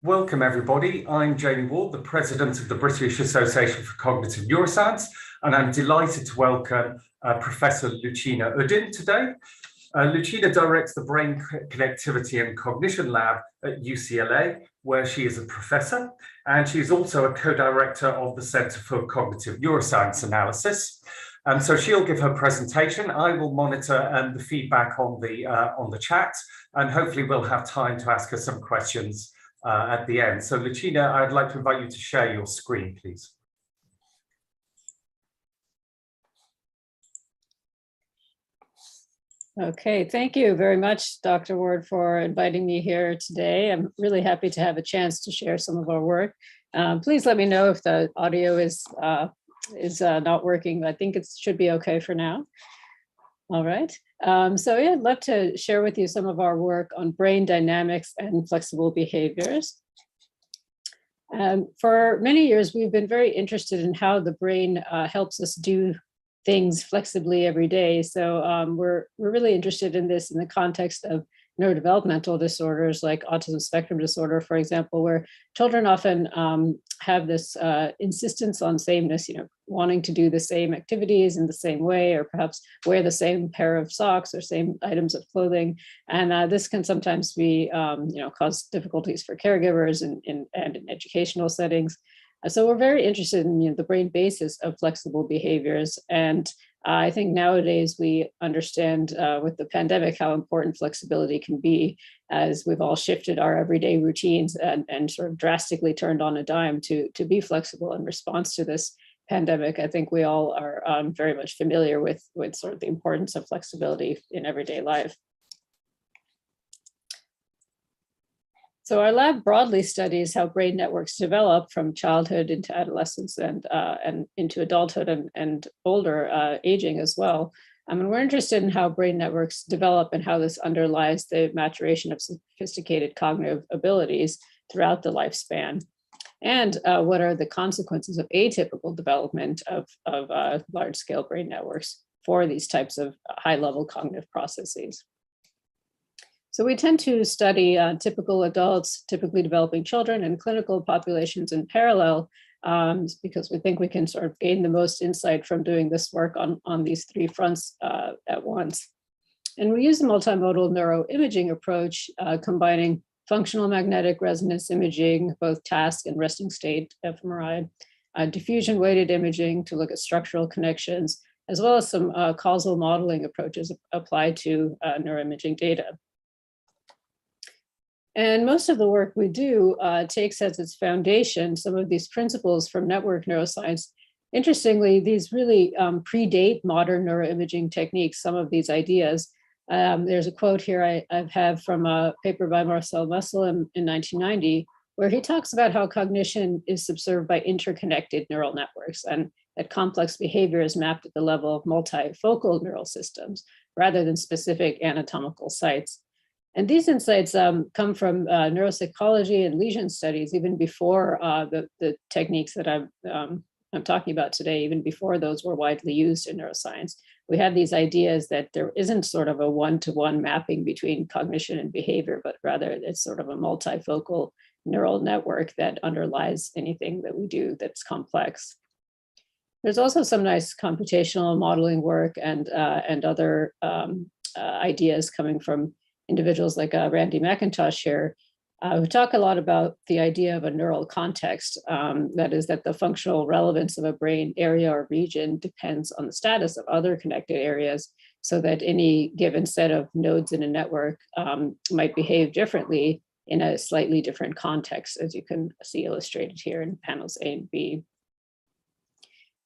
Welcome, everybody. I'm Jamie Ward, the President of the British Association for Cognitive Neuroscience, and I'm delighted to welcome Professor Lucina Uddin today. Lucina directs the Brain Connectivity and Cognition Lab at UCLA, where she is a professor, and she is also a co-director of the Center for Cognitive Neuroscience Analysis. So she'll give her presentation. I will monitor the feedback on the chat, and hopefully we'll have time to ask her some questions at the end. So Lucina, I'd like to invite you to share your screen, please. Okay, thank you very much, Dr. Ward, for inviting me here today. I'm really happy to have a chance to share some of our work. Please let me know if the audio is not working. I think it should be okay for now. All right. So yeah, I'd love to share with you some of our work on brain dynamics and flexible behaviors. For many years, we've been very interested in how the brain helps us do things flexibly every day. So we're really interested in this in the context of neurodevelopmental disorders like autism spectrum disorder, for example, where children often have this insistence on sameness, wanting to do the same activities in the same way, or perhaps wear the same pair of socks or same items of clothing. And this can sometimes be, cause difficulties for caregivers and in educational settings. So we're very interested in the brain basis of flexible behaviors. And I think nowadays we understand with the pandemic how important flexibility can be, as we've all shifted our everyday routines and sort of drastically turned on a dime to be flexible in response to this pandemic. I think we all are very much familiar with sort of the importance of flexibility in everyday life. So our lab broadly studies how brain networks develop from childhood into adolescence and into adulthood and older aging as well. And we're interested in how brain networks develop and how this underlies the maturation of sophisticated cognitive abilities throughout the lifespan. And what are the consequences of atypical development of large-scale brain networks for these types of high-level cognitive processes. So we tend to study typical adults, typically developing children, and clinical populations in parallel because we think we can sort of gain the most insight from doing this work on these three fronts at once. And we use a multimodal neuroimaging approach, combining functional magnetic resonance imaging, both task and resting state fMRI, diffusion-weighted imaging to look at structural connections, as well as some causal modeling approaches applied to neuroimaging data. And most of the work we do takes as its foundation some of these principles from network neuroscience. Interestingly, these really predate modern neuroimaging techniques, some of these ideas. There's a quote here I have from a paper by Marcel Messel in 1990, where he talks about how cognition is subserved by interconnected neural networks and that complex behavior is mapped at the level of multifocal neural systems rather than specific anatomical sites. And these insights come from neuropsychology and lesion studies, even before the techniques that I'm talking about today, even before those were widely used in neuroscience. We have these ideas that there isn't sort of a one-to-one mapping between cognition and behavior, but rather it's sort of a multifocal neural network that underlies anything that we do that's complex. There's also some nice computational modeling work and other ideas coming from individuals like Randy McIntosh here, who talk a lot about the idea of a neural context. That is that the functional relevance of a brain area or region depends on the status of other connected areas, so that any given set of nodes in a network might behave differently in a slightly different context, as you can see illustrated here in panels A and B.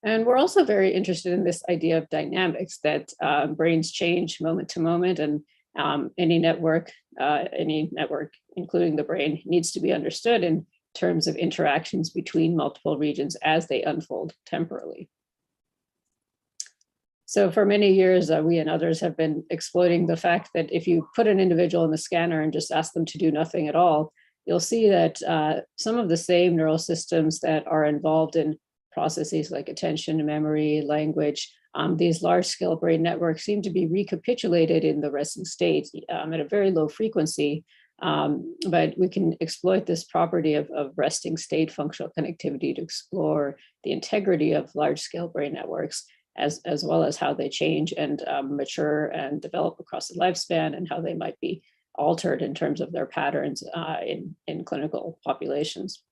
And we're also very interested in this idea of dynamics, that brains change moment to moment, and any network, including the brain, needs to be understood in terms of interactions between multiple regions as they unfold temporally. So for many years, we and others have been exploiting the fact that if you put an individual in the scanner and just ask them to do nothing at all, you'll see that some of the same neural systems that are involved in processes like attention, memory, language, these large-scale brain networks seem to be recapitulated in the resting state at a very low frequency, But we can exploit this property of resting state functional connectivity to explore the integrity of large-scale brain networks, as well as how they change and mature and develop across the lifespan, and how they might be altered in terms of their patterns in clinical populations.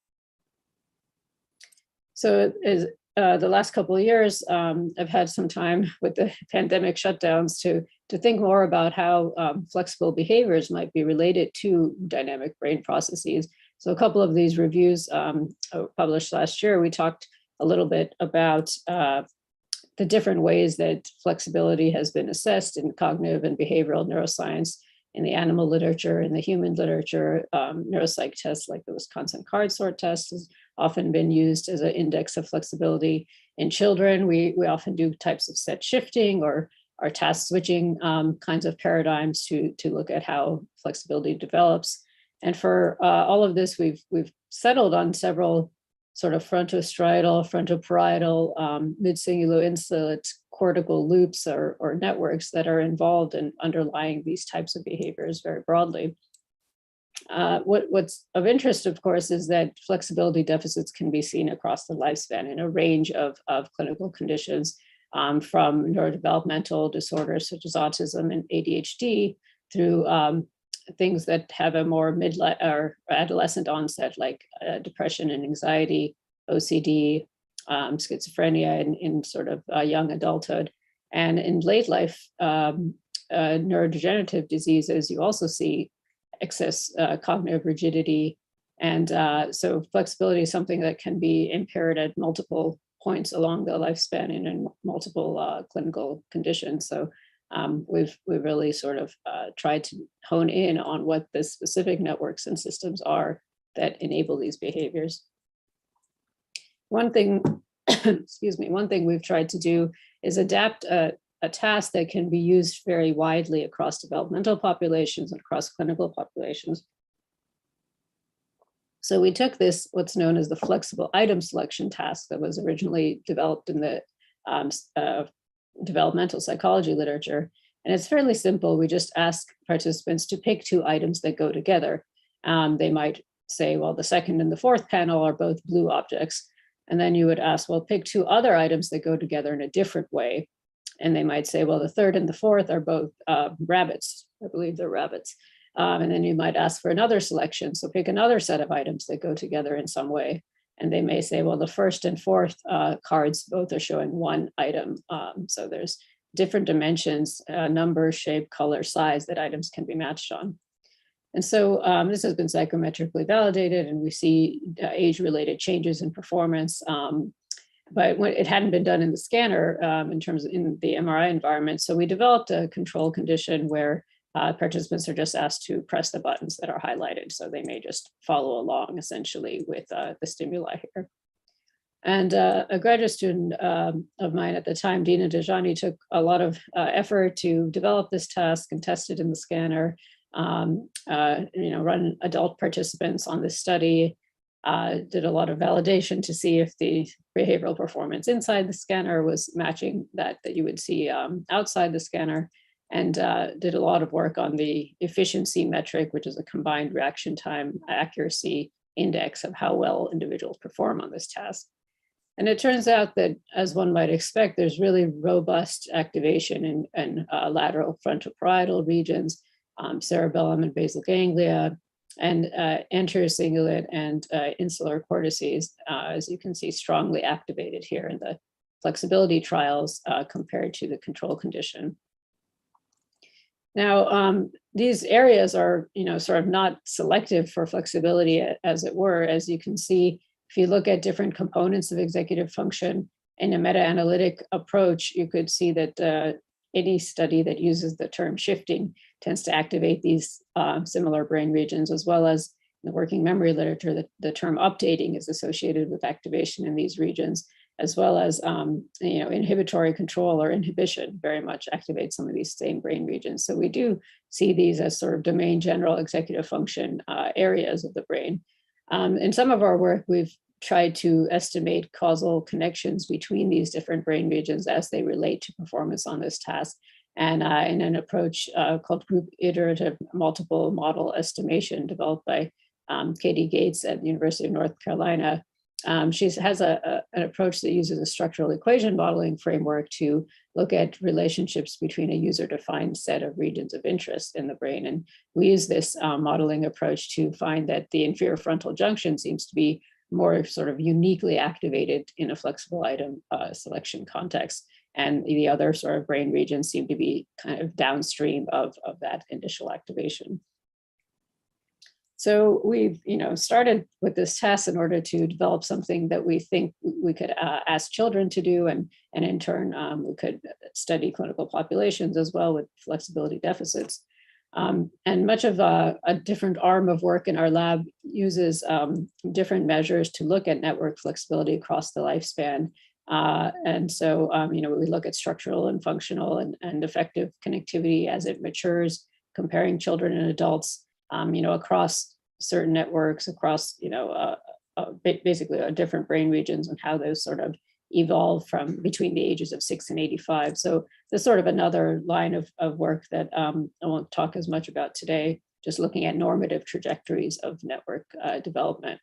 So as the last couple of years, I've had some time with the pandemic shutdowns to think more about how flexible behaviors might be related to dynamic brain processes. So a couple of these reviews published last year, we talked a little bit about the different ways that flexibility has been assessed in cognitive and behavioral neuroscience, in the animal literature, in the human literature. Neuropsych tests like the Wisconsin card sort test has often been used as an index of flexibility. In children, we often do types of set shifting or task switching kinds of paradigms to look at how flexibility develops. And for all of this, we've settled on several sort of frontostriatal, frontoparietal, midcingulo-insular cortical loops or networks that are involved in underlying these types of behaviors very broadly. What's of interest, of course, is that flexibility deficits can be seen across the lifespan in a range of clinical conditions, from neurodevelopmental disorders such as autism and ADHD through things that have a more midlife or adolescent onset, like depression and anxiety, OCD, schizophrenia in sort of young adulthood. And in late life neurodegenerative diseases, you also see excess cognitive rigidity. And so flexibility is something that can be impaired at multiple points along the lifespan and in multiple clinical conditions. So we've really sort of tried to hone in on what the specific networks and systems are that enable these behaviors. One thing, excuse me, one thing we've tried to do is adapt a task that can be used very widely across developmental populations and across clinical populations. So we took this, what's known as the flexible item selection task that was originally developed in the developmental psychology literature. And it's fairly simple. We just ask participants to pick two items that go together. They might say, well, the second and the fourth panel are both blue objects. And then you would ask, well, pick two other items that go together in a different way. And they might say, well, the third and the fourth are both rabbits. I believe they're rabbits. And then you might ask for another selection. So pick another set of items that go together in some way. And they may say, well, the first and fourth cards both are showing one item. So there's different dimensions, number, shape, color, size that items can be matched on. And so this has been psychometrically validated, and we see age-related changes in performance. But when it hadn't been done in the scanner in terms of in the MRI environment. So we developed a control condition where participants are just asked to press the buttons that are highlighted. So they may just follow along essentially with the stimuli here. And a graduate student of mine at the time, Dina Dejani, took a lot of effort to develop this task and test it in the scanner, run adult participants on this study, did a lot of validation to see if the behavioral performance inside the scanner was matching that you would see outside the scanner, and did a lot of work on the efficiency metric, which is a combined reaction time accuracy index of how well individuals perform on this task. And it turns out that, as one might expect, there's really robust activation in lateral frontoparietal regions, cerebellum and basal ganglia, and anterior cingulate and insular cortices, as you can see, strongly activated here in the flexibility trials compared to the control condition. Now, these areas are, sort of not selective for flexibility, as it were. As you can see, if you look at different components of executive function in a meta-analytic approach, you could see that any study that uses the term shifting tends to activate these similar brain regions, as well as in the working memory literature, the term updating is associated with activation in these regions, as well as inhibitory control or inhibition very much activates some of these same brain regions. So we do see these as sort of domain general executive function areas of the brain. In some of our work, we've tried to estimate causal connections between these different brain regions as they relate to performance on this task. and in an approach called group iterative multiple model estimation developed by Katie Gates at the University of North Carolina. She has an approach that uses a structural equation modeling framework to look at relationships between a user-defined set of regions of interest in the brain. And we use this modeling approach to find that the inferior frontal junction seems to be more sort of uniquely activated in a flexible item selection context. And the other sort of brain regions seem to be kind of downstream of that initial activation. So we've started with this test in order to develop something that we think we could ask children to do, and in turn we could study clinical populations as well with flexibility deficits. And much of a different arm of work in our lab uses different measures to look at network flexibility across the lifespan. And so we look at structural and functional and effective connectivity as it matures, comparing children and adults across certain networks, across, basically different brain regions, and how those sort of evolve from between the ages of 6 and 85. So there's sort of another line of work that I won't talk as much about today, just looking at normative trajectories of network development.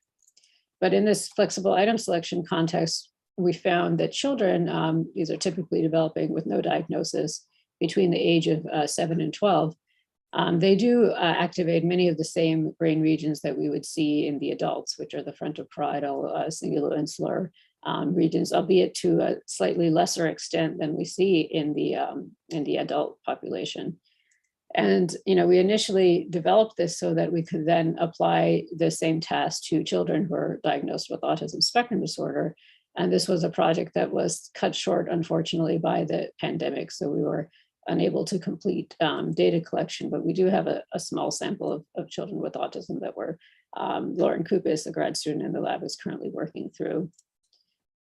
But in this flexible item selection context, we found that children, these are typically developing with no diagnosis between the age of 7 and 12, they do activate many of the same brain regions that we would see in the adults, which are the frontoparietal, Midcingulo-insular regions, albeit to a slightly lesser extent than we see in the adult population. And we initially developed this so that we could then apply the same task to children who are diagnosed with autism spectrum disorder. And this was a project that was cut short, unfortunately, by the pandemic. So we were unable to complete data collection, but we do have a small sample of children with autism that Lauren Kupis, a grad student in the lab, is currently working through.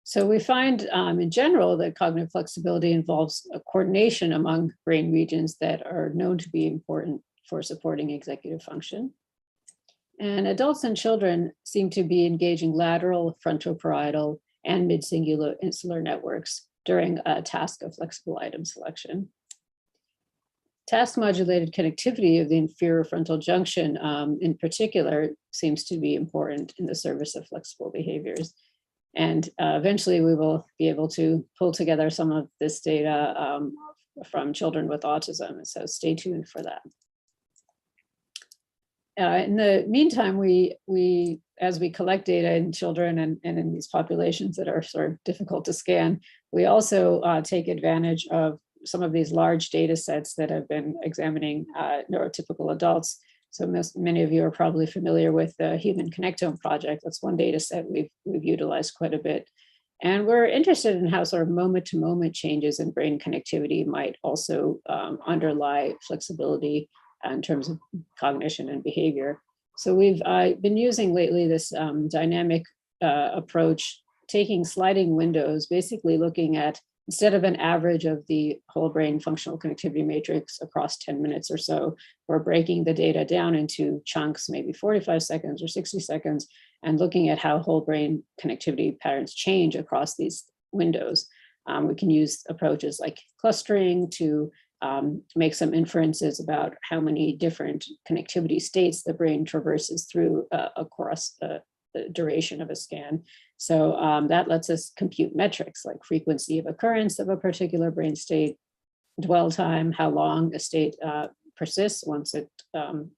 So we find in general that cognitive flexibility involves a coordination among brain regions that are known to be important for supporting executive function. And adults and children seem to be engaging lateral, frontoparietal, and midcingulo-insular networks during a task of flexible item selection. Task-modulated connectivity of the inferior frontal junction in particular seems to be important in the service of flexible behaviors. And eventually we will be able to pull together some of this data from children with autism. So stay tuned for that. In the meantime, as we collect data in children and in these populations that are sort of difficult to scan, we also take advantage of some of these large data sets that have been examining neurotypical adults. So many of you are probably familiar with the Human Connectome project. That's one data set we've utilized quite a bit. And we're interested in how sort of moment-to-moment changes in brain connectivity might also underlie flexibility in terms of cognition and behavior. So we've been using lately this dynamic approach, taking sliding windows, basically looking at, instead of an average of the whole brain functional connectivity matrix across 10 minutes or so, we're breaking the data down into chunks, maybe 45 seconds or 60 seconds, and looking at how whole brain connectivity patterns change across these windows. We can use approaches like clustering to make some inferences about how many different connectivity states the brain traverses through across the duration of a scan. So that lets us compute metrics like frequency of occurrence of a particular brain state, dwell time, how long a state persists once it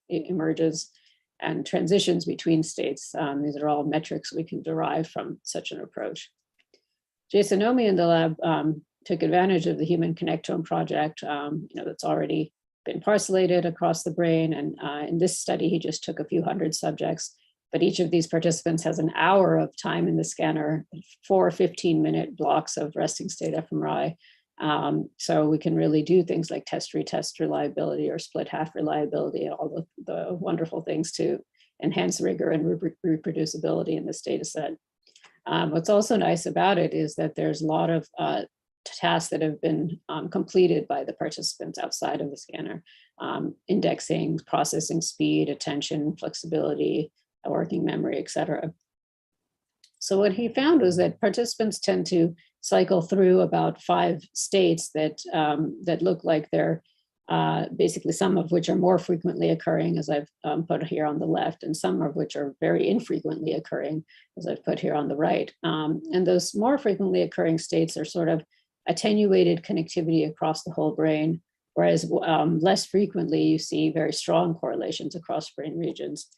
emerges, and transitions between states. These are all metrics we can derive from such an approach. Jason Omi in the lab took advantage of the Human Connectome project that's already been parcellated across the brain. And in this study, he just took a few hundred subjects, but each of these participants has an hour of time in the scanner, 4 15-minute blocks of resting state fMRI. So we can really do things like test-retest reliability or split half reliability, all the wonderful things to enhance rigor and reproducibility in this data set. What's also nice about it is that there's a lot of tasks that have been completed by the participants outside of the scanner, indexing, processing speed, attention, flexibility, working memory, et cetera. So what he found was that participants tend to cycle through about 5 states that, that look like they're basically some of which are more frequently occurring, as I've put here on the left, and some of which are very infrequently occurring, as I've put here on the right. And those more frequently occurring states are sort of attenuated connectivity across the whole brain, whereas less frequently you see very strong correlations across brain regions.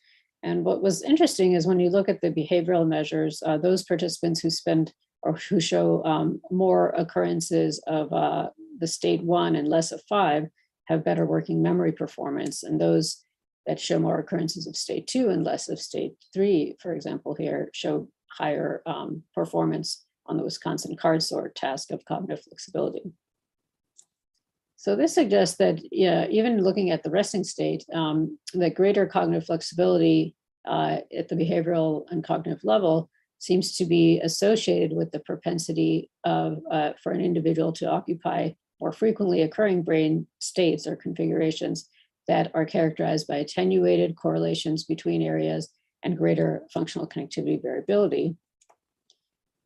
And what was interesting is when you look at the behavioral measures, those participants who spend or who show more occurrences of the state 1 and less of 5 have better working memory performance. And those that show more occurrences of state 2 and less of state 3, for example, here show higher performance on the Wisconsin card sort task of cognitive flexibility. So this suggests that, yeah, even looking at the resting state, that greater cognitive flexibility at the behavioral and cognitive level seems to be associated with the propensity of for an individual to occupy more frequently occurring brain states or configurations that are characterized by attenuated correlations between areas and greater functional connectivity variability.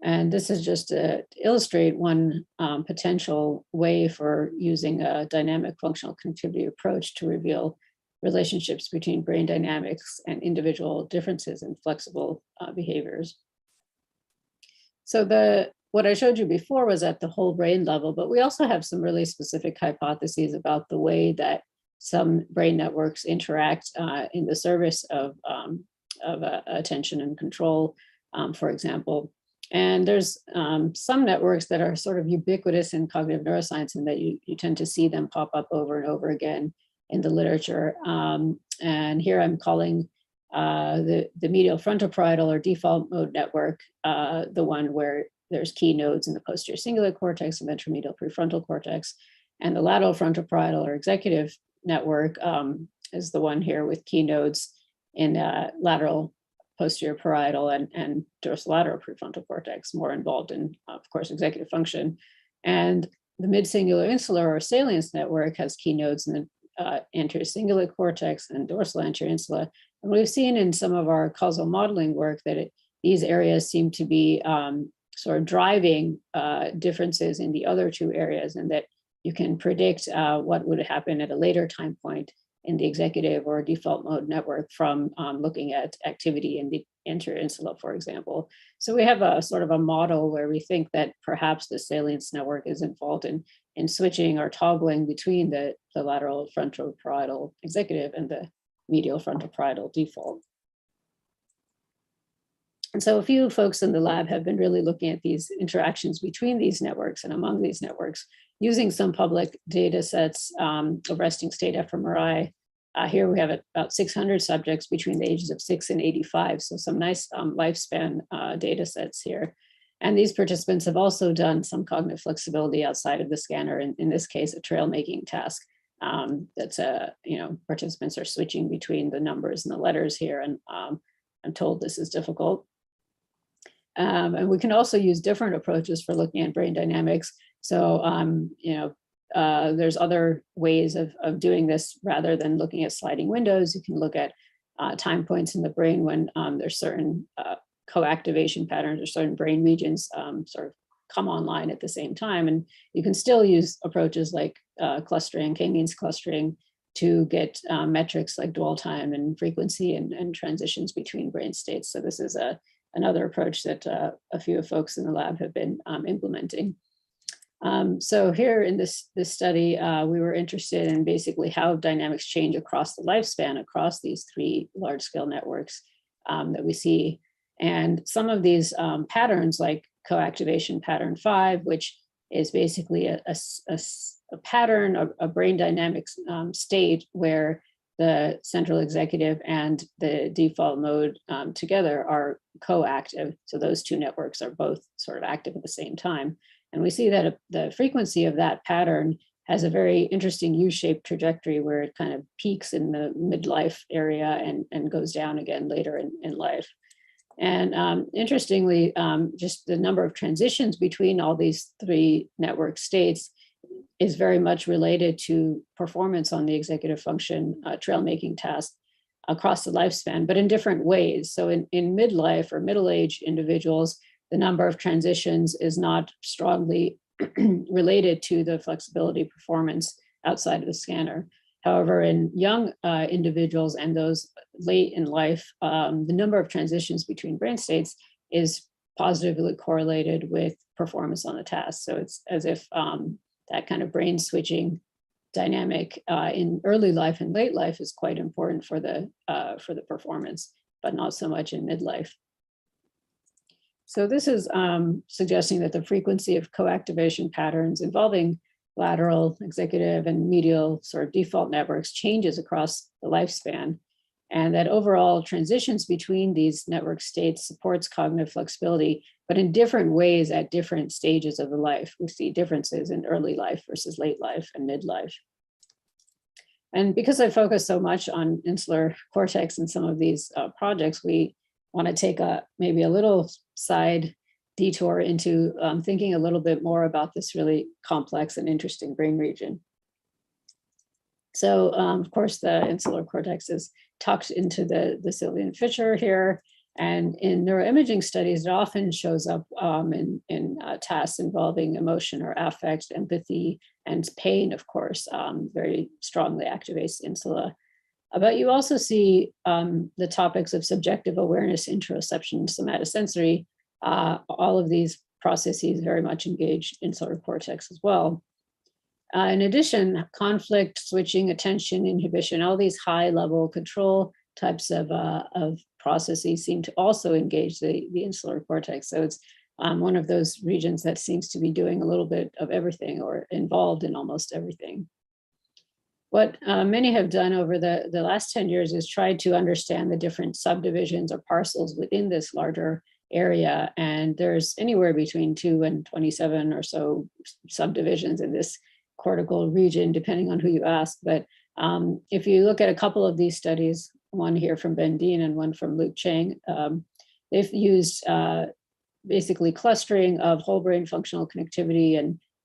And this is just to illustrate one potential way for using a dynamic functional connectivity approach to reveal relationships between brain dynamics and individual differences in flexible behaviors. So what I showed you before was at the whole brain level, but we also have some really specific hypotheses about the way that some brain networks interact in the service of attention and control, for example. And there's some networks that are sort of ubiquitous in cognitive neuroscience, and that you tend to see them pop up over and over again in the literature. And here I'm calling the medial frontoparietal or default mode network, the one where there's key nodes in the posterior cingulate cortex and ventromedial prefrontal cortex. And the lateral frontoparietal or executive network is the one here with key nodes in lateral posterior parietal and dorsolateral prefrontal cortex, more involved in, of course, executive function. And the midcingulo-insular or salience network has key nodes in the anterior cingulate cortex and dorsal anterior insula. And we've seen in some of our causal modeling work that these areas seem to be sort of driving differences in the other 2 areas, and that you can predict what would happen at a later time point in the executive or default mode network from looking at activity in the anterior insula, for example. So we have a sort of a model where we think that perhaps the salience network is involved in switching or toggling between the lateral frontoparietal executive and the medial frontoparietal default. And so a few folks in the lab have been really looking at these interactions between these networks and among these networks using some public data sets of resting state fMRI. Here we have about 600 subjects between the ages of 6 and 85, so some nice lifespan data sets here. And these participants have also done some cognitive flexibility outside of the scanner, in this case, a trail making task. That's participants are switching between the numbers and the letters here, and I'm told this is difficult. And we can also use different approaches for looking at brain dynamics. So, there's other ways of doing this rather than looking at sliding windows. You can look at time points in the brain when there's certain coactivation patterns or certain brain regions sort of come online at the same time. And you can still use approaches like clustering, k-means clustering, to get metrics like dwell time and frequency and transitions between brain states. So this is another approach that a few folks in the lab have been implementing. So here in this study, we were interested in basically how dynamics change across the lifespan, across these 3 large-scale networks that we see. And some of these patterns, like coactivation pattern 5, which is basically a pattern, a brain dynamics state where the central executive and the default mode together are co-active. So those 2 networks are both sort of active at the same time. And we see that the frequency of that pattern has a very interesting U-shaped trajectory where it kind of peaks in the midlife area and goes down again later in life. And interestingly, just the number of transitions between all these 3 network states is very much related to performance on the executive function trail making task. across the lifespan, but in different ways. So in midlife or middle-aged individuals, the number of transitions is not strongly related to the flexibility performance outside of the scanner. However, in young individuals and those late in life, the number of transitions between brain states is positively correlated with performance on the task. So it's as if that kind of brain switching dynamic in early life and late life is quite important for the performance, but not so much in midlife. So this is suggesting that the frequency of coactivation patterns involving lateral, executive, and medial sort of default networks changes across the lifespan, and that overall transitions between these network states supports cognitive flexibility, but in different ways at different stages of the life. We see differences in early life versus late life and midlife. And because I focus so much on insular cortex in some of these projects, we want to take maybe a little side detour into thinking a little bit more about this really complex and interesting brain region. So of course, the insular cortex is tucked into the Sylvian fissure here. And in neuroimaging studies, it often shows up in tasks involving emotion or affect, empathy, and pain, of course, very strongly activates insula. But you also see the topics of subjective awareness, interoception, somatosensory. All of these processes very much engage insular cortex as well. In addition, conflict, switching, attention, inhibition, all these high-level control types of processes seem to also engage the insular cortex. So it's one of those regions that seems to be doing a little bit of everything or involved in almost everything. What many have done over the last 10 years is tried to understand the different subdivisions or parcels within this larger area. And there's anywhere between 2 and 27 or so subdivisions in this cortical region, depending on who you ask. But if you look at a couple of these studies, one here from Ben Dean and one from Luke Chang, they've used basically clustering of whole brain functional connectivity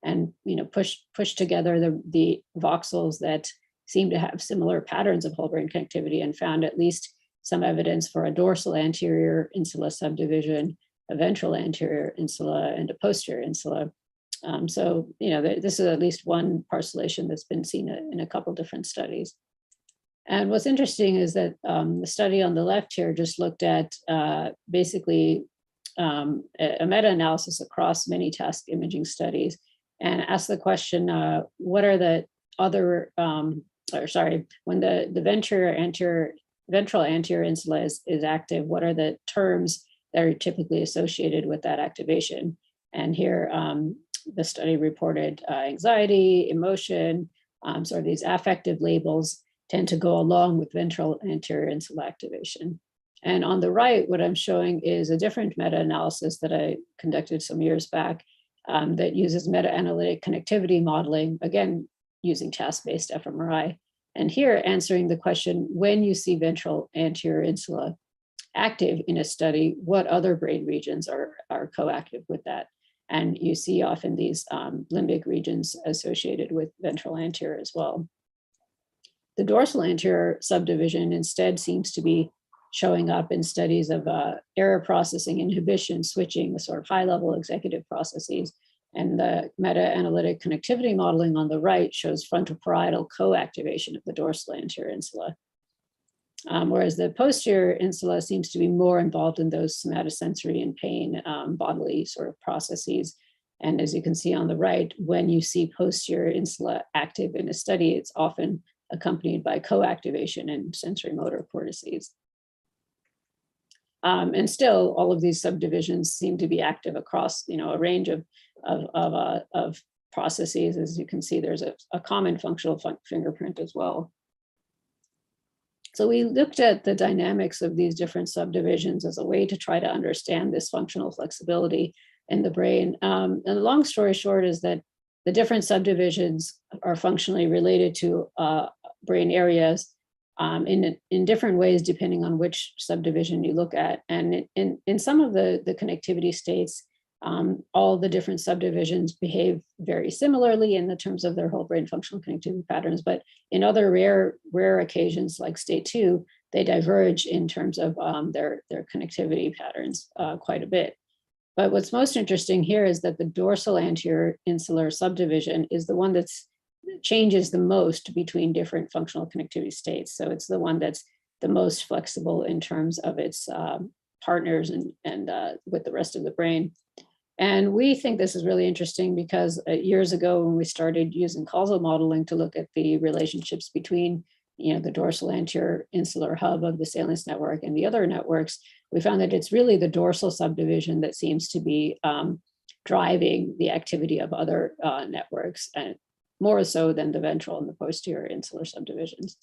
and push together the voxels that seem to have similar patterns of whole brain connectivity, and found at least some evidence for a dorsal anterior insula subdivision, a ventral anterior insula, and a posterior insula. So this is at least one parcellation that's been seen in a couple different studies. And what's interesting is that the study on the left here just looked at basically a meta-analysis across many task imaging studies and asked the question, what are the other, when the ventral anterior insula is active, what are the terms that are typically associated with that activation? And here, the study reported anxiety, emotion, sort of these affective labels tend to go along with ventral anterior insula activation. And on the right, what I'm showing is a different meta-analysis that I conducted some years back that uses meta-analytic connectivity modeling, again, using task-based fMRI. And here, answering the question, when you see ventral anterior insula active in a study, what other brain regions are co-active with that? And you see often these limbic regions associated with ventral anterior as well. The dorsal anterior subdivision instead seems to be showing up in studies of error processing, inhibition, switching, the sort of high-level executive processes. And the meta-analytic connectivity modeling on the right shows frontoparietal co-activation of the dorsal anterior insula. Whereas the posterior insula seems to be more involved in those somatosensory and pain bodily sort of processes. And as you can see on the right, when you see posterior insula active in a study, it's often accompanied by co-activation in sensory motor cortices. And still, all of these subdivisions seem to be active across, a range of processes. As you can see, there's a common functional fingerprint as well. So we looked at the dynamics of these different subdivisions as a way to try to understand this functional flexibility in the brain. And the long story short is that the different subdivisions are functionally related to brain areas in different ways, depending on which subdivision you look at. And in some of the connectivity states, all the different subdivisions behave very similarly in the terms of their whole brain functional connectivity patterns. But in other rare occasions, like state 2, they diverge in terms of their connectivity patterns quite a bit. But what's most interesting here is that the dorsal anterior insular subdivision is the one that changes the most between different functional connectivity states. So it's the one that's the most flexible in terms of its partners and with the rest of the brain. And we think this is really interesting because years ago when we started using causal modeling to look at the relationships between the dorsal anterior insular hub of the salience network and the other networks, we found that it's really the dorsal subdivision that seems to be driving the activity of other networks, and more so than the ventral and the posterior insular subdivisions.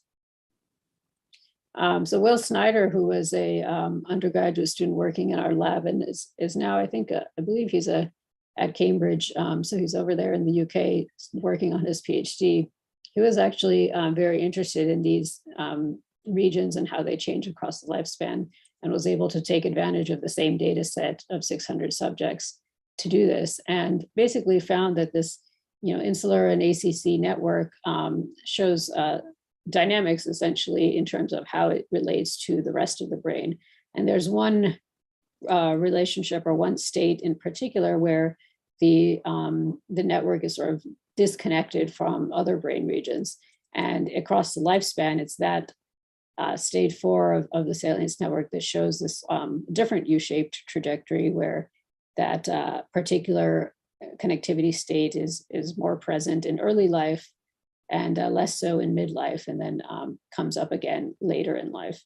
So Will Snyder, who was a undergraduate student working in our lab and is now, I think, I believe he's at Cambridge, so he's over there in the UK working on his PhD. He was actually very interested in these regions and how they change across the lifespan, and was able to take advantage of the same data set of 600 subjects to do this, and basically found that this insular and ACC network shows dynamics essentially in terms of how it relates to the rest of the brain. And there's one relationship or one state in particular where the network is sort of disconnected from other brain regions. And across the lifespan, it's that stage 4 of the salience network that shows this different U-shaped trajectory where that particular connectivity state is more present in early life and less so in midlife, and then comes up again later in life.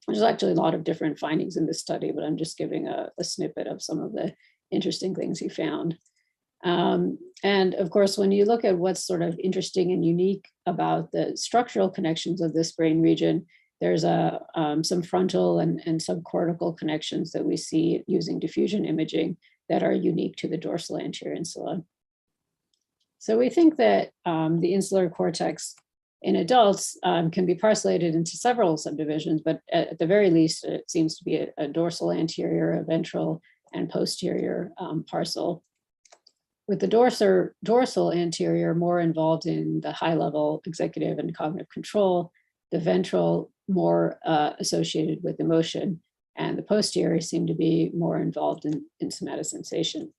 There's actually a lot of different findings in this study, but I'm just giving a snippet of some of the interesting things he found. And of course, when you look at what's sort of interesting and unique about the structural connections of this brain region, there's some frontal and subcortical connections that we see using diffusion imaging that are unique to the dorsal anterior insula. So we think that the insular cortex in adults can be parcellated into several subdivisions, but at the very least, it seems to be a dorsal anterior, a ventral, and posterior parcel, with the dorsal anterior more involved in the high-level executive and cognitive control, the ventral more associated with emotion, and the posterior seem to be more involved in somatosensation.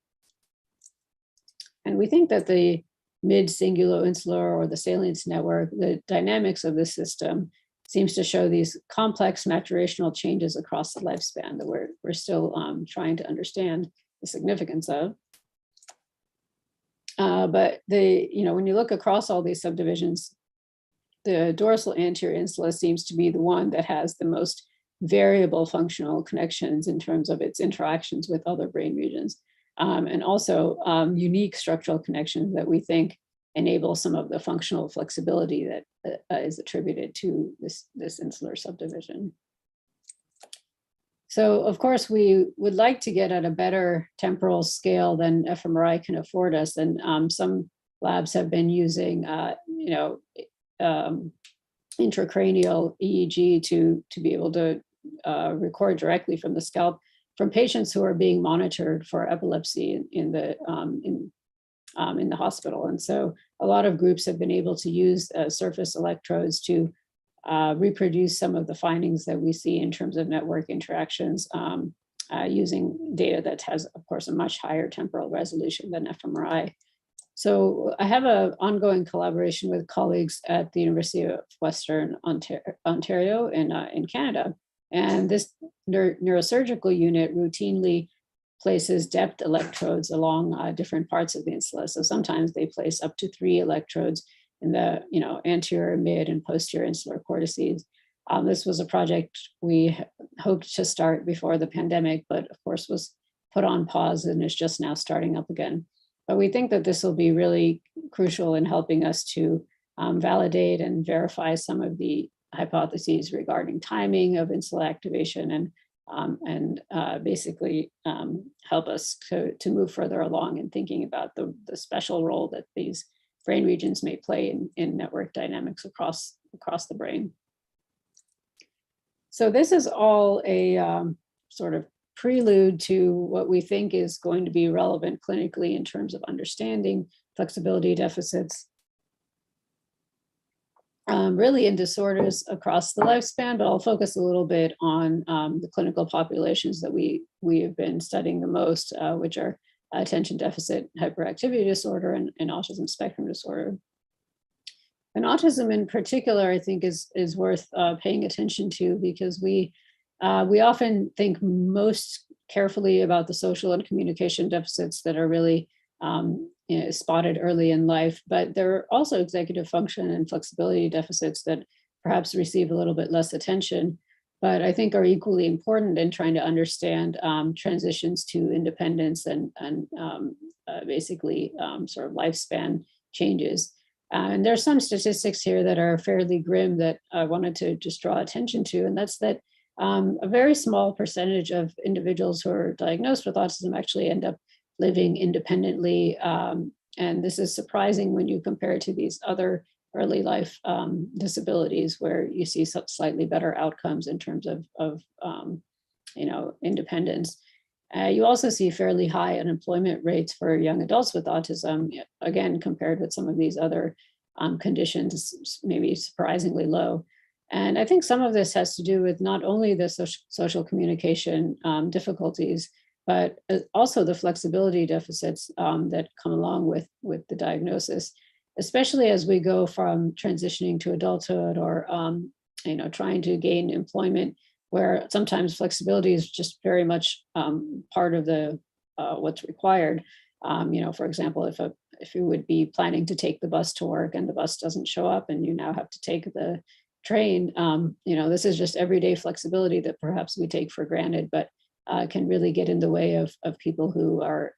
And we think that the Midcingulo-insular or the salience network, the dynamics of this system seems to show these complex maturational changes across the lifespan that we're still trying to understand the significance of. But when you look across all these subdivisions, the dorsal anterior insula seems to be the one that has the most variable functional connections in terms of its interactions with other brain regions. And also unique structural connections that we think enable some of the functional flexibility that is attributed to this insular subdivision. So of course, we would like to get at a better temporal scale than fMRI can afford us. And some labs have been using intracranial EEG to be able to record directly from the scalp from patients who are being monitored for epilepsy in the hospital. And so a lot of groups have been able to use surface electrodes to reproduce some of the findings that we see in terms of network interactions using data that has, of course, a much higher temporal resolution than fMRI. So I have an ongoing collaboration with colleagues at the University of Western Ontario in Canada. And this neurosurgical unit routinely places depth electrodes along different parts of the insula. So sometimes they place up to 3 electrodes in the anterior, mid, and posterior insular cortices. This was a project we hoped to start before the pandemic, but of course was put on pause and is just now starting up again. But we think that this will be really crucial in helping us to validate and verify some of the hypotheses regarding timing of insula activation and basically help us to move further along in thinking about the special role that these brain regions may play in network dynamics across the brain. So this is all a sort of prelude to what we think is going to be relevant clinically in terms of understanding flexibility deficits really in disorders across the lifespan, but I'll focus a little bit on the clinical populations that we have been studying the most, which are attention deficit hyperactivity disorder and autism spectrum disorder. And autism in particular, I think, is worth paying attention to, because we often think most carefully about the social and communication deficits that are really spotted early in life, but there are also executive function and flexibility deficits that perhaps receive a little bit less attention, but I think are equally important in trying to understand transitions to independence and basically sort of lifespan changes. And there are some statistics here that are fairly grim that I wanted to just draw attention to, and that's that a very small percentage of individuals who are diagnosed with autism actually end up living independently. And this is surprising when you compare it to these other early life disabilities where you see slightly better outcomes in terms of independence. You also see fairly high unemployment rates for young adults with autism, again, compared with some of these other conditions, maybe surprisingly low. And I think some of this has to do with not only the social communication difficulties, but also the flexibility deficits that come along with the diagnosis, especially as we go from transitioning to adulthood or trying to gain employment, where sometimes flexibility is just very much part of the what's required. For example, if you would be planning to take the bus to work and the bus doesn't show up and you now have to take the train, this is just everyday flexibility that perhaps we take for granted, but can really get in the way of people who are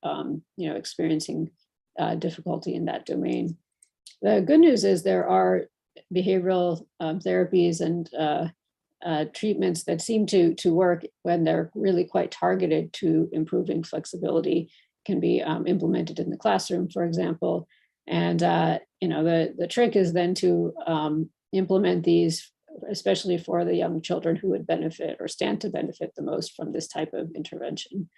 experiencing difficulty in that domain. The good news is there are behavioral therapies and treatments that seem to work when they're really quite targeted to improving flexibility, can be implemented in the classroom, for example. And the trick is then to implement these, especially for the young children who would benefit or stand to benefit the most from this type of intervention.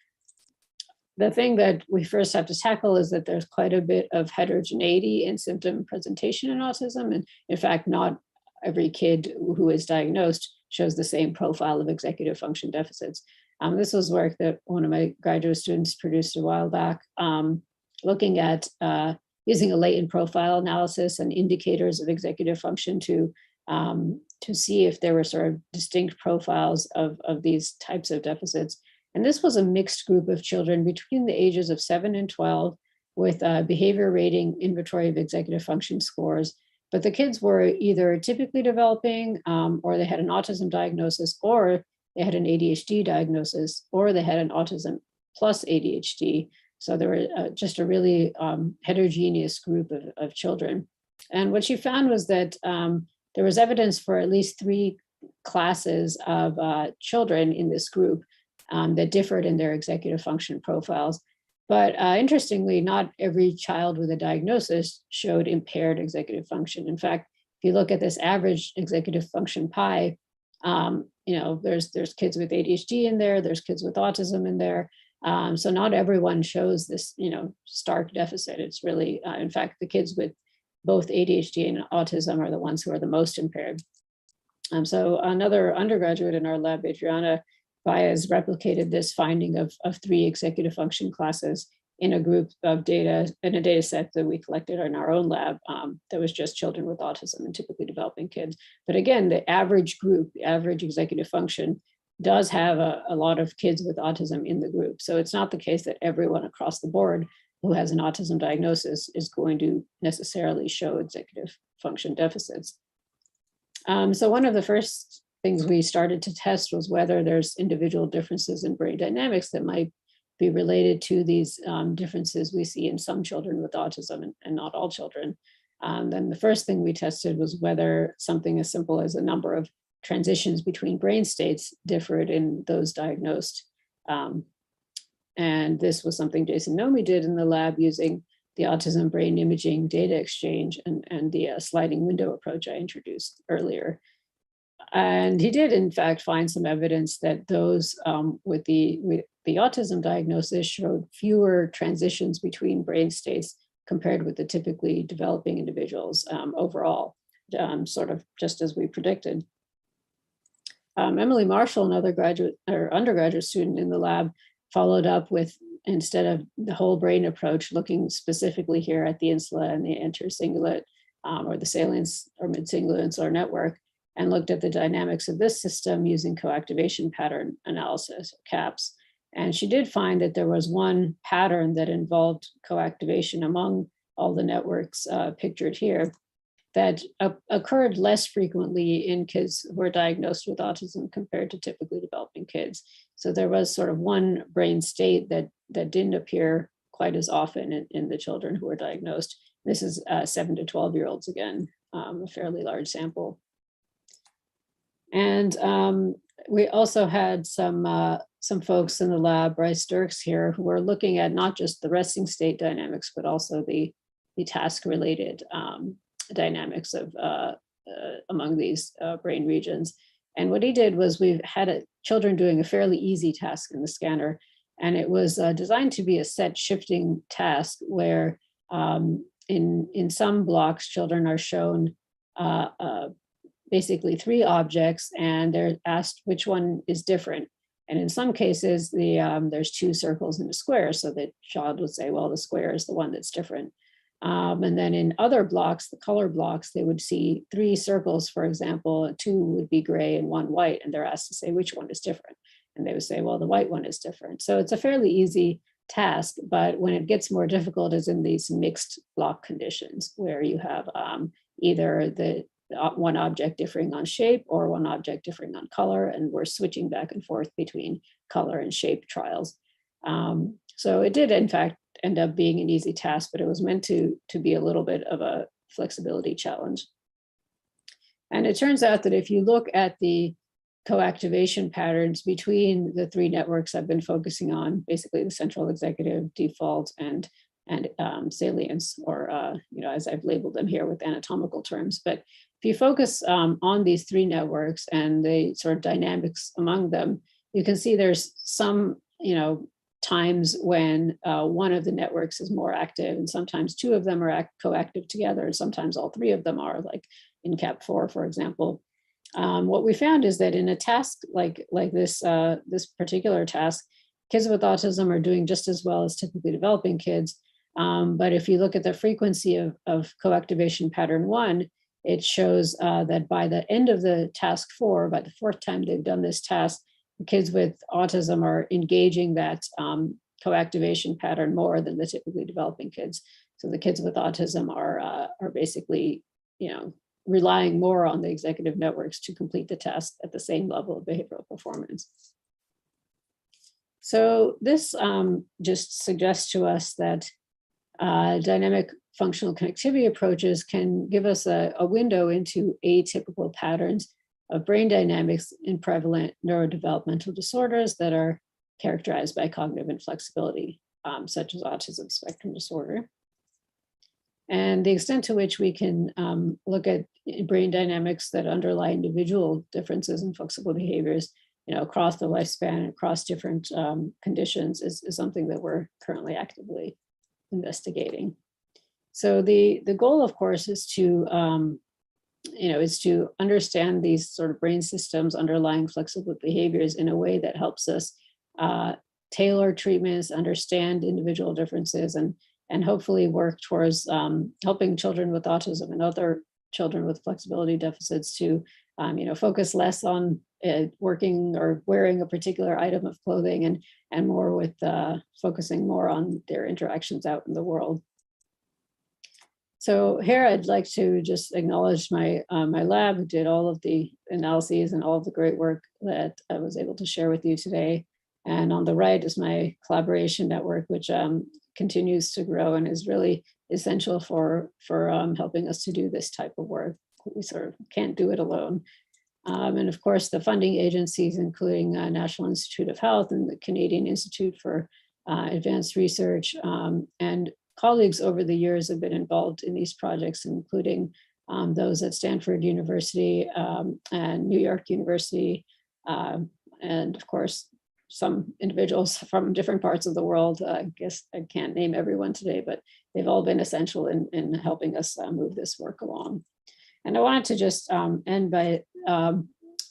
The thing that we first have to tackle is that there's quite a bit of heterogeneity in symptom presentation in autism. And in fact, not every kid who is diagnosed shows the same profile of executive function deficits. This was work that one of my graduate students produced a while back, looking at using a latent profile analysis and indicators of executive function to see if there were sort of distinct profiles of these types of deficits. And this was a mixed group of children between the ages of 7 and 12 with behavior rating inventory of executive function scores. But the kids were either typically developing, or they had an autism diagnosis, or they had an ADHD diagnosis, or they had an autism plus ADHD. So they were just a really heterogeneous group of children. And what she found was that there was evidence for at least 3 classes of children in this group that differed in their executive function profiles. But interestingly, not every child with a diagnosis showed impaired executive function. In fact, if you look at this average executive function pie, there's kids with ADHD in there, there's kids with autism in there. So not everyone shows this, stark deficit. It's really, in fact, the kids with both ADHD and autism are the ones who are the most impaired. So another undergraduate in our lab, Adriana Baez, replicated this finding of 3 executive function classes in a group of data, in a data set that we collected in our own lab that was just children with autism and typically developing kids. But again, the average group, the average executive function does have a lot of kids with autism in the group. So it's not the case that everyone across the board who has an autism diagnosis is going to necessarily show executive function deficits. So one of the first things we started to test was whether there's individual differences in brain dynamics that might be related to these differences we see in some children with autism and not all children. Then the first thing we tested was whether something as simple as a number of transitions between brain states differed in those diagnosed. And this was something Jason Nomi did in the lab using the autism brain imaging data exchange and the sliding window approach I introduced earlier. And he did, in fact, find some evidence that those with the autism diagnosis showed fewer transitions between brain states compared with the typically developing individuals overall. sort of just as we predicted. Emily Marshall, another graduate or undergraduate student in the lab, followed up with, instead of the whole brain approach, looking specifically here at the insula and the intercingulate or the salience or midcingulo-insular network, and looked at the dynamics of this system using coactivation pattern analysis, CAPS. And she did find that there was one pattern that involved coactivation among all the networks pictured here that occurred less frequently in kids who were diagnosed with autism compared to typically developing kids. So there was sort of one brain state that didn't appear quite as often in the children who were diagnosed. This is 7 to 12-year-olds again, a fairly large sample. And we also had some folks in the lab, Bryce Dirks here, who were looking at not just the resting state dynamics, but also the task-related dynamics of among these brain regions. And what he did was we had children doing a fairly easy task in the scanner, and it was designed to be a set shifting task where in some blocks, children are shown basically 3 objects, and they're asked which one is different. And in some cases, there's 2 circles and a square, so the child would say, well, the square is the one that's different. And then in other blocks, the color blocks, they would see 3 circles, for example, 2 would be gray and 1 white, and they're asked to say which one is different. And they would say, well, the white one is different. So it's a fairly easy task, but when it gets more difficult is in these mixed block conditions where you have either the one object differing on shape or one object differing on color, and we're switching back and forth between color and shape trials. So it did, in fact, end up being an easy task, but it was meant to be a little bit of a flexibility challenge. And it turns out that if you look at the coactivation patterns between the 3 networks I've been focusing on, basically the central executive, default, and salience, or as I've labeled them here with anatomical terms. But if you focus on these 3 networks and the sort of dynamics among them, you can see there's some, times when one of the networks is more active, and sometimes 2 of them are coactive together, and sometimes all 3 of them are, like in CAP4, for example. What we found is that in a task like this, this particular task, kids with autism are doing just as well as typically developing kids. But if you look at the frequency of coactivation pattern 1, it shows that by the end of the task 4, by the 4th time they've done this task, the kids with autism are engaging that coactivation pattern more than the typically developing kids. So the kids with autism are basically, relying more on the executive networks to complete the task at the same level of behavioral performance. So this just suggests to us that dynamic functional connectivity approaches can give us a window into atypical patterns of brain dynamics in prevalent neurodevelopmental disorders that are characterized by cognitive inflexibility, such as autism spectrum disorder. And the extent to which we can look at brain dynamics that underlie individual differences in flexible behaviors, across the lifespan and across different conditions is something that we're currently actively investigating. So the goal, of course, is to understand these sort of brain systems underlying flexible behaviors in a way that helps us tailor treatments, understand individual differences, and hopefully work towards helping children with autism and other children with flexibility deficits to focus less on working or wearing a particular item of clothing and more with focusing more on their interactions out in the world. So here I'd like to just acknowledge my lab, who did all of the analyses and all of the great work that I was able to share with you today. And on the right is my collaboration network, which continues to grow and is really essential for helping us to do this type of work. We sort of can't do it alone. And of course, the funding agencies, including National Institute of Health and the Canadian Institute for Advanced Research, and colleagues over the years have been involved in these projects, including those at Stanford University and New York University, and of course, some individuals from different parts of the world. I guess I can't name everyone today, but they've all been essential in helping us move this work along. And I wanted to just end by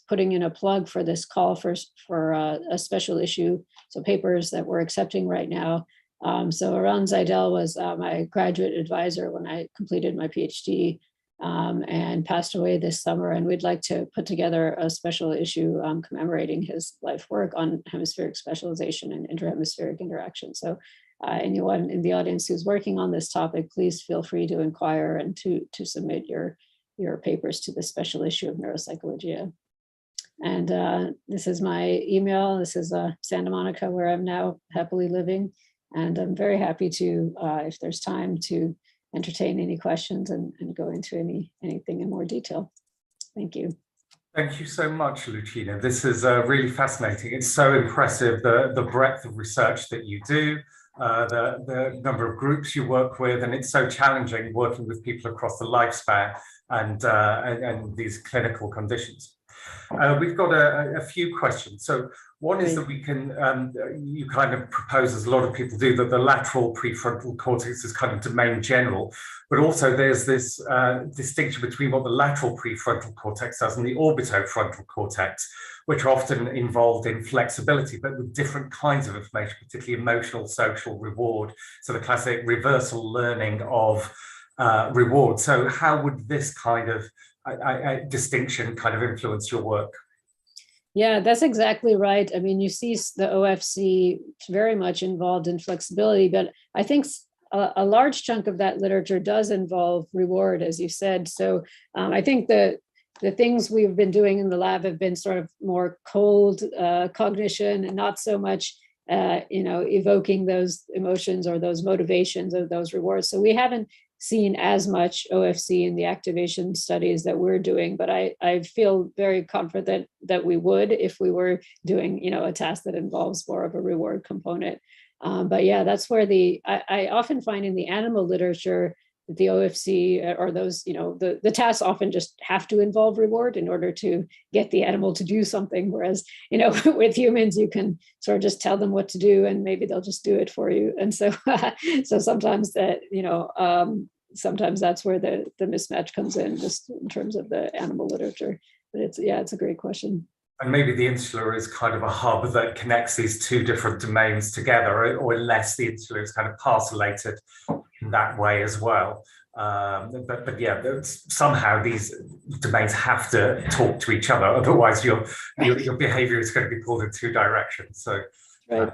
putting in a plug for this call for a special issue, so papers that we're accepting right now. So Aran Zaidel was my graduate advisor when I completed my PhD and passed away this summer. And we'd like to put together a special issue commemorating his life work on hemispheric specialization and interhemispheric interaction. So anyone in the audience who's working on this topic, please feel free to inquire and to submit your papers to the special issue of Neuropsychologia. And this is my email. This is Santa Monica, where I'm now happily living. And I'm very happy to, if there's time, to entertain any questions and go into anything in more detail. Thank you. Thank you so much, Lucina. This is really fascinating. It's so impressive, the breadth of research that you do, the number of groups you work with, and it's so challenging working with people across the lifespan and these clinical conditions. We've got a few questions. So one is that we can, you kind of propose, as a lot of people do, that the lateral prefrontal cortex is kind of domain general, but also there's this distinction between what the lateral prefrontal cortex does and the orbitofrontal cortex, which are often involved in flexibility, but with different kinds of information, particularly emotional, social, reward. So the classic reversal learning of reward. So how would this kind of distinction kind of influence your work? Yeah, that's exactly right. I mean, you see the OFC very much involved in flexibility, but I think a large chunk of that literature does involve reward, as you said. So I think the things we've been doing in the lab have been sort of more cold cognition and not so much, evoking those emotions or those motivations or those rewards. So we haven't seen as much OFC in the activation studies that we're doing, but I feel very confident that we would if we were doing, a task that involves more of a reward component. But yeah, that's where I often find in the animal literature that the OFC or those, the tasks often just have to involve reward in order to get the animal to do something. Whereas, with humans, you can sort of just tell them what to do and maybe they'll just do it for you. And so, so sometimes that, sometimes that's where the mismatch comes in, just in terms of the animal literature. But it's a great question. And maybe the insular is kind of a hub that connects these two different domains together, or less the insular is kind of parcellated in that way as well. But yeah, somehow these domains have to talk to each other, otherwise your behavior is going to be pulled in two directions. So, right.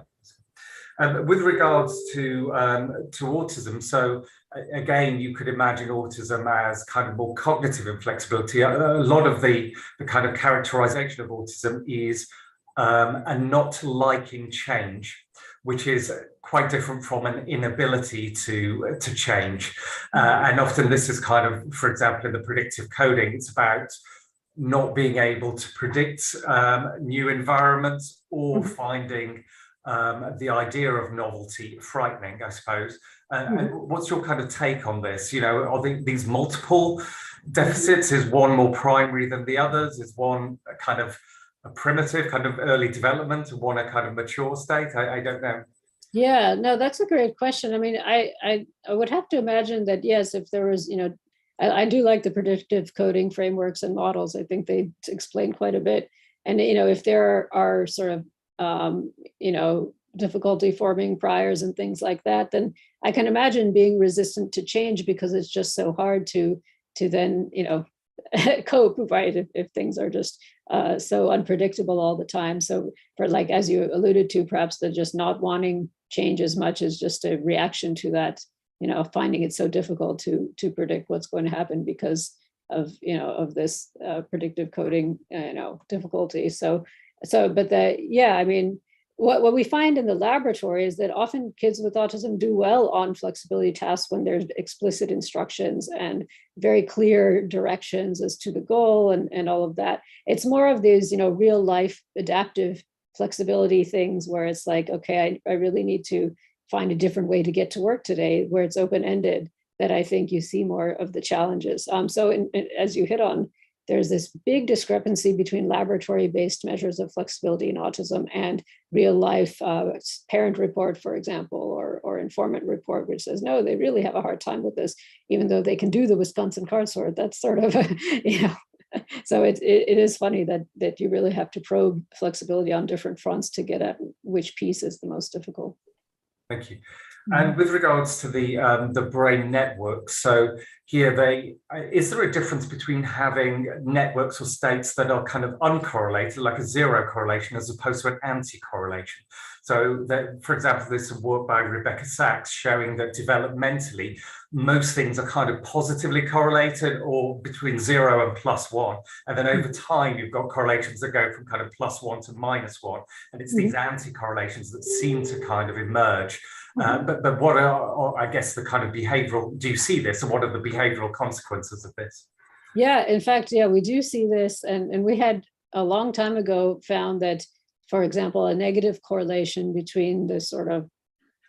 With regards to autism, so again, you could imagine autism as kind of more cognitive inflexibility. A lot of the kind of characterization of autism is a not liking change, which is quite different from an inability to change. And often this is kind of, for example, in the predictive coding, it's about not being able to predict new environments or finding the idea of novelty frightening, I suppose. And what's your kind of take on this? Are these multiple deficits? Is one more primary than the others? Is one a kind of a primitive, kind of early development, and one a kind of mature state? I don't know. Yeah, no, that's a great question. I mean, I would have to imagine that, yes, if there was, I do like the predictive coding frameworks and models. I think they explain quite a bit. And, if there are sort of, difficulty forming priors and things like that, then I can imagine being resistant to change because it's just so hard to then, cope, right? If things are just so unpredictable all the time. So for, like, as you alluded to, perhaps the just not wanting change as much as just a reaction to that, finding it so difficult to predict what's going to happen because of, of this predictive coding, difficulty. I mean, what we find in the laboratory is that often kids with autism do well on flexibility tasks when there's explicit instructions and very clear directions as to the goal and all of that. It's more of these, real life adaptive flexibility things where it's like, okay, I really need to find a different way to get to work today, where it's open-ended, that I think you see more of the challenges. So as you hit on, there's this big discrepancy between laboratory-based measures of flexibility in autism and real-life parent report, for example, or informant report, which says, no, they really have a hard time with this, even though they can do the Wisconsin card sort. That's sort of, so it is funny that you really have to probe flexibility on different fronts to get at which piece is the most difficult. Thank you. And with regards to the brain networks, so here is there a difference between having networks or states that are kind of uncorrelated, like a zero correlation, as opposed to an anti-correlation? So that, for example, there's some work by Rebecca Sachs showing that developmentally, most things are kind of positively correlated or between 0 and +1. And then over time, you've got correlations that go from kind of +1 to -1. And it's these anti-correlations that seem to kind of emerge. But what are, I guess, the kind of behavioral, do you see this, and what are the behavioral consequences of this? Yeah, in fact, yeah, we do see this. And we had a long time ago found that, for example, a negative correlation between the sort of,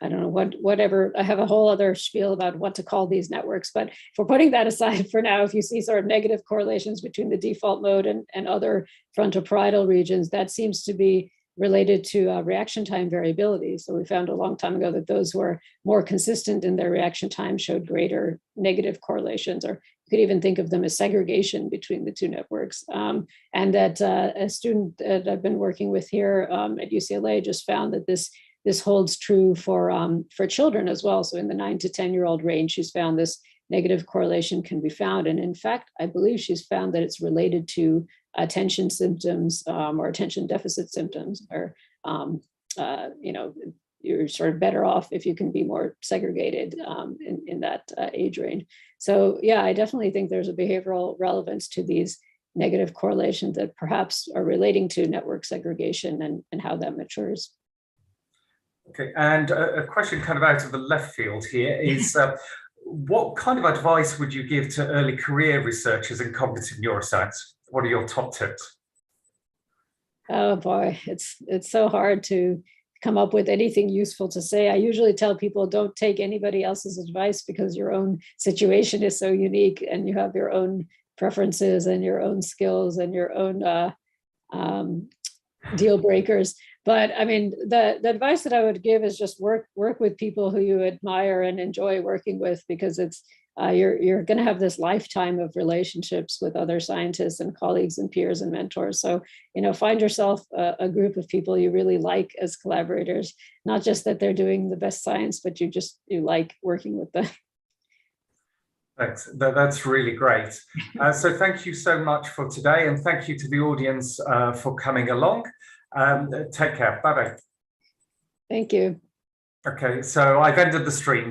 I don't know, whatever, I have a whole other spiel about what to call these networks, but if we're putting that aside for now, if you see sort of negative correlations between the default mode and other frontoparietal regions, that seems to be related to reaction time variability. So we found a long time ago that those who are more consistent in their reaction time showed greater negative correlations, or you could even think of them as segregation between the two networks. And that a student that I've been working with here at UCLA just found that this holds true for children as well. So in the 9 to 10-year-old range, she's found this negative correlation can be found. And in fact, I believe she's found that it's related to attention symptoms or attention deficit symptoms, or, you're sort of better off if you can be more segregated in that age range. So yeah, I definitely think there's a behavioral relevance to these negative correlations that perhaps are relating to network segregation and how that matures. Okay, and a question kind of out of the left field here is, what kind of advice would you give to early career researchers in cognitive neuroscience? What are your top tips? Oh boy, it's so hard to come up with anything useful to say. I usually tell people, don't take anybody else's advice, because your own situation is so unique and you have your own preferences and your own skills and your own deal breakers. But I mean, the advice that I would give is just work with people who you admire and enjoy working with, because it's you're going to have this lifetime of relationships with other scientists and colleagues and peers and mentors. So, find yourself a group of people you really like as collaborators, not just that they're doing the best science, but you like working with them. Thanks. That's really great. So thank you so much for today, and thank you to the audience for coming along. Take care. Bye-bye. Thank you. Okay, so I've ended the stream.